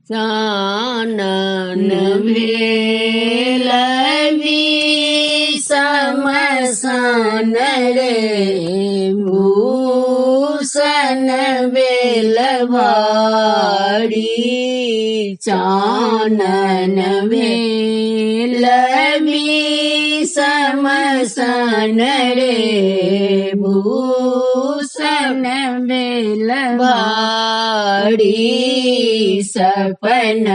चानन भेल समसन रे भूषण बेल भारी चानन भेल समसन रे भूषण बेल भारी सपन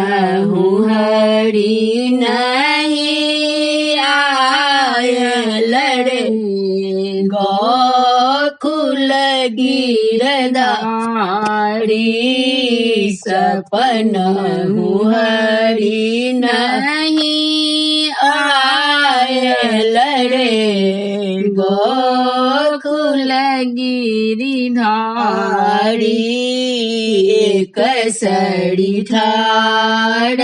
हरि नहीं आयल रे गोकुल गिरधारी सपन हरि नहीं आयल रे गोकुल गिरिधारी कसड़ी ठाड़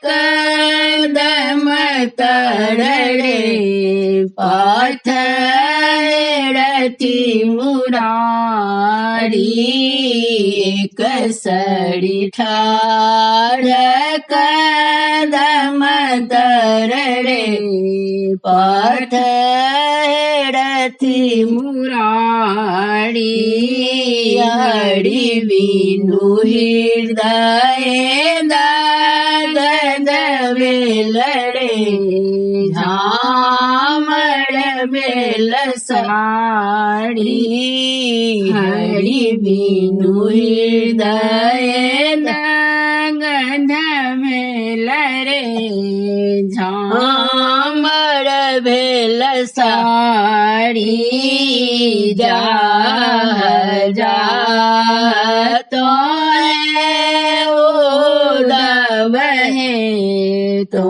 कदम तरड़े पाथरती मुरारी कसड़ी ठाड़ कदम तरड़े पाथरती मुरारी हरि विनु हृदय दाद बेलड़े झामड़ बेल साड़ी हरि विनु हृदय दाद बेलड़े झामड़ बेल साड़ी जा जा तो है उदव है तो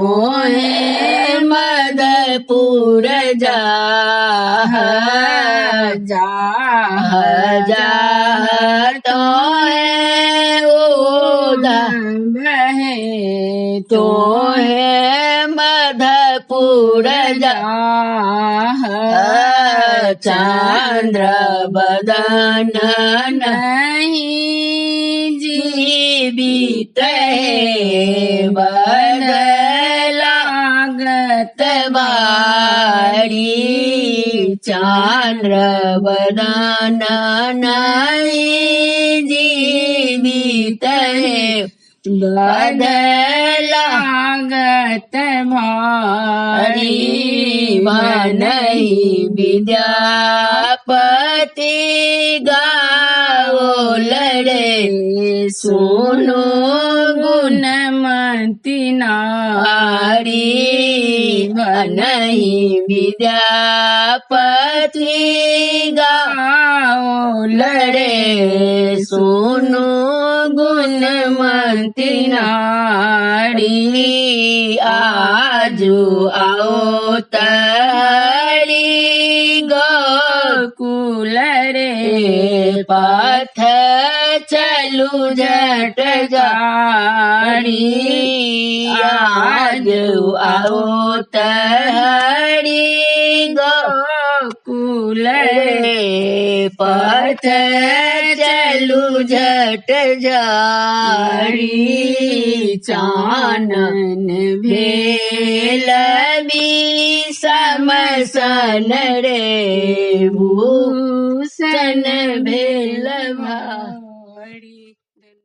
है मदपुर जा जा जा तो है उदव है तो है मधपुर जा चंद्र बदन नहीं जीवित बदलागत बारी चंद्र बदन नहीं जीवित बदलागत भारी नहीं विद्यापति गाओ लड़े सुनो गुणमती नारी नहीं विद्यापति गाओ लड़े सुनो गुणमती नारी आजू आओ तारी गोकुल रे पथ चलू झट गाड़ी आजू आओ तारी गोकुल रे पथ चलू झट जाड़ी चानन भेल समसन रे भूषण भेल